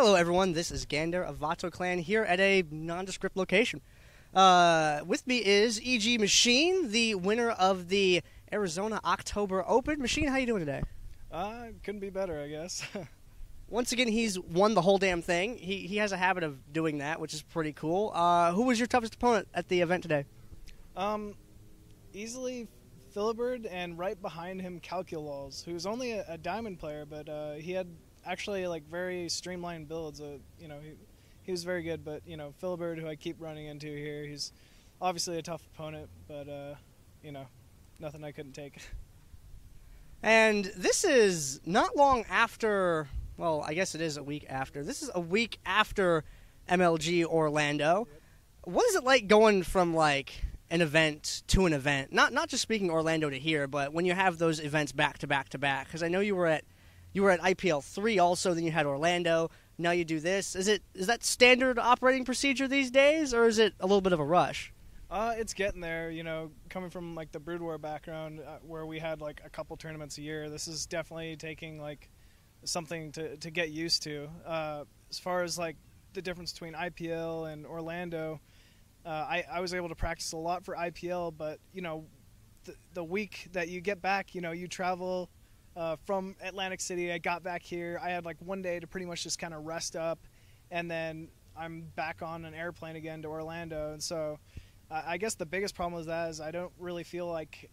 Hello, everyone. This is Gander of VATOCLAN here at a nondescript location. With me is EG Machine, the winner of the Arizona October Open. Machine, how you doing today? Couldn't be better, I guess. Once again, he's won the whole damn thing. He has a habit of doing that, which is pretty cool. Who was your toughest opponent at the event today? Easily Philibert, and right behind him Calculals, who's only a diamond player, but he had actually like very streamlined builds. He was very good, but Philibert, who I keep running into here, he's obviously a tough opponent, but nothing I couldn't take. And this is not long after, well, I guess it is a week after. This is a week after MLG Orlando. Yep. What is it like going from like an event to an event? Not just speaking Orlando to here, but when you have those events back to back to back. Because I know you were at IPL 3 also, then you had Orlando. Now you do this. Is that standard operating procedure these days, or is it a little bit of a rush? It's getting there. Coming from like the Brood War background, where we had like a couple tournaments a year, this is definitely taking like something to get used to. As far as like the difference between IPL and Orlando, I was able to practice a lot for IPL, but the week that you get back, you travel from Atlantic City. I got back here. I had like one day to pretty much just kind of rest up, and then I'm back on an airplane again to Orlando. And so I guess the biggest problem with that is I don't really feel like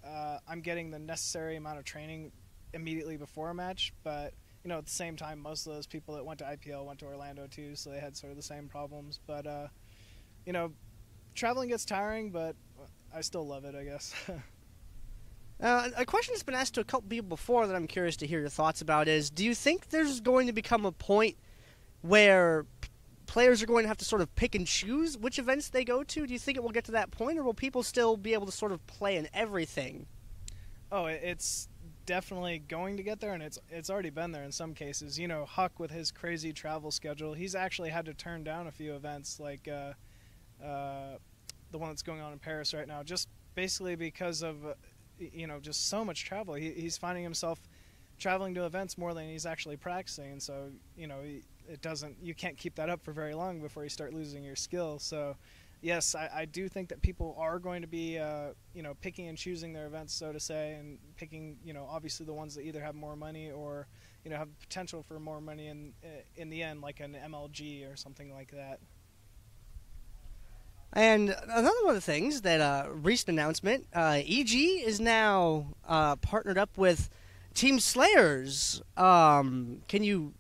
I'm getting the necessary amount of training immediately before a match. But at the same time, most of those people that went to IPL went to Orlando too, so they had sort of the same problems. But traveling gets tiring, but I still love it, I guess. A question that's been asked to a couple people before that I'm curious to hear your thoughts about is, do you think there's going to become a point where players are going to have to sort of pick and choose which events they go to? Do you think it will get to that point, or will people still be able to sort of play in everything? Oh, it's definitely going to get there, and it's already been there in some cases. Huck, with his crazy travel schedule, he's actually had to turn down a few events, like the one that's going on in Paris right now, just basically because of just so much travel. He's finding himself traveling to events more than he's actually practicing, and so you can't keep that up for very long before you start losing your skill. So yes, I do think that people are going to be picking and choosing their events, so to say, and picking obviously the ones that either have more money or have potential for more money in the end, like an MLG or something like that. And another one of the things that recent announcement, EG is now partnered up with Team Slayers. Can you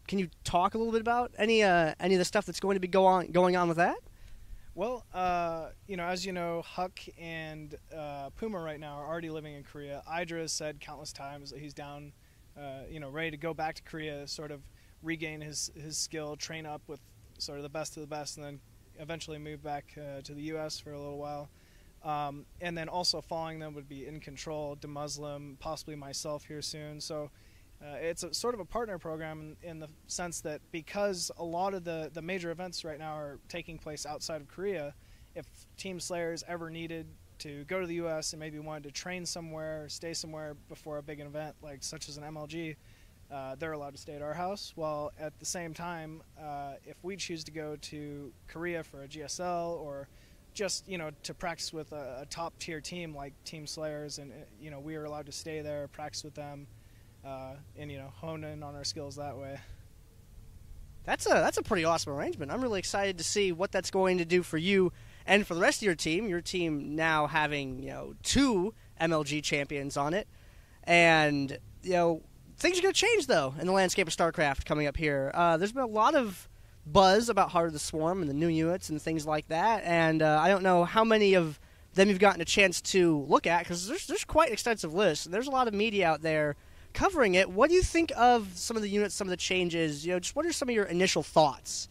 talk a little bit about any of the stuff that's going to be going on with that? Well, as you know, Huck and Puma right now are already living in Korea. Idra has said countless times that he's down, ready to go back to Korea, sort of regain his skill, train up with sort of the best of the best, and then eventually move back to the U.S. for a little while. And then also following them would be In Control, DeMuslim, possibly myself here soon. So it's a sort of a partner program in the sense that because a lot of the major events right now are taking place outside of Korea, if Team Slayers ever needed to go to the U.S. and maybe wanted to train somewhere or stay somewhere before a big event, like such as an MLG, they're allowed to stay at our house, while at the same time, if we choose to go to Korea for a GSL or just to practice with a top tier team like Team Slayers, and we are allowed to stay there, practice with them, and hone in on our skills that way. That's a pretty awesome arrangement. I'm really excited to see what that's going to do for you and for the rest of your team. Your team now having 2 MLG champions on it, and things are going to change, though, in the landscape of StarCraft coming up here. There's been a lot of buzz about Heart of the Swarm and the new units and things like that, and I don't know how many of them you've gotten a chance to look at, because there's quite an extensive list. There's a lot of media out there covering it. What do you think of some of the units, some of the changes? Just what are some of your initial thoughts?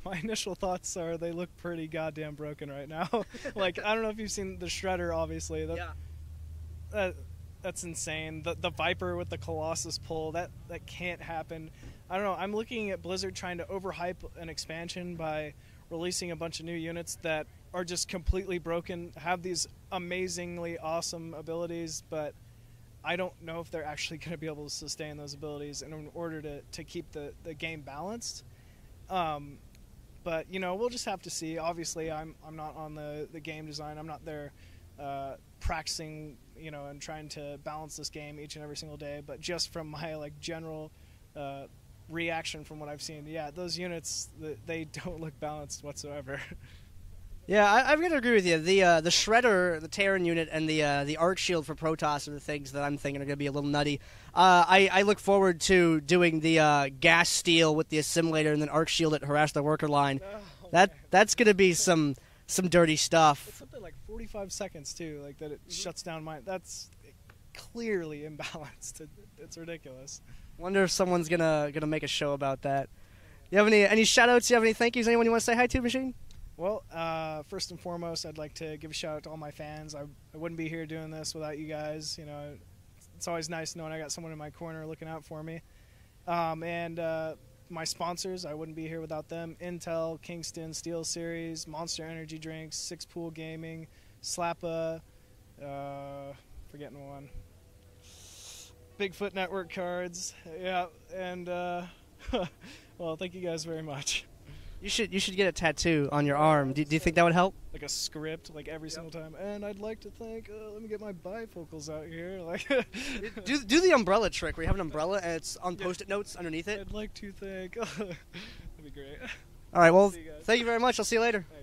My initial thoughts are they look pretty goddamn broken right now. Like, I don't know if you've seen the Shredder, obviously. That's insane. The Viper with the Colossus pull, that can't happen. I don't know. I'm looking at Blizzard trying to overhype an expansion by releasing a bunch of new units that are just completely broken, have these amazingly awesome abilities, but I don't know if they're actually going to be able to sustain those abilities in order to keep the game balanced. But we'll just have to see. Obviously, I'm not on the game design. I'm not there practicing, and trying to balance this game each and every single day. But just from my general reaction from what I've seen, yeah, those units, they don't look balanced whatsoever. Yeah, I'm going to agree with you. The Shredder, the Terran unit, and the Arc Shield for Protoss are the things that I'm thinking are going to be a little nutty. I look forward to doing the Gas Steel with the Assimilator and then Arc Shield at Harass the Worker line. That's going to be some dirty stuff. It's something like 45 seconds too, that it shuts down mine. That's clearly imbalanced. It's ridiculous. Wonder if someone's gonna make a show about that. You have any shout-outs? You have any thank yous? Anyone you want to say hi to, Machine? Well, first and foremost, I'd like to give a shout out to all my fans. I wouldn't be here doing this without you guys. It's always nice knowing I got someone in my corner looking out for me. And my sponsors, I wouldn't be here without them. Intel, Kingston, Steel Series, Monster Energy Drinks, Six Pool Gaming, Slappa, forgetting one. Bigfoot Network Cards, yeah, and well, thank you guys very much. You should get a tattoo on your arm. Do you think that would help? Like a script, every single time. And I'd like to thank. Let me get my bifocals out here. do the umbrella trick where you have an umbrella and it's on Post-it notes underneath it. I'd like to thank. That'd be great. All right. Well, thank you very much. I'll see you later. Thanks.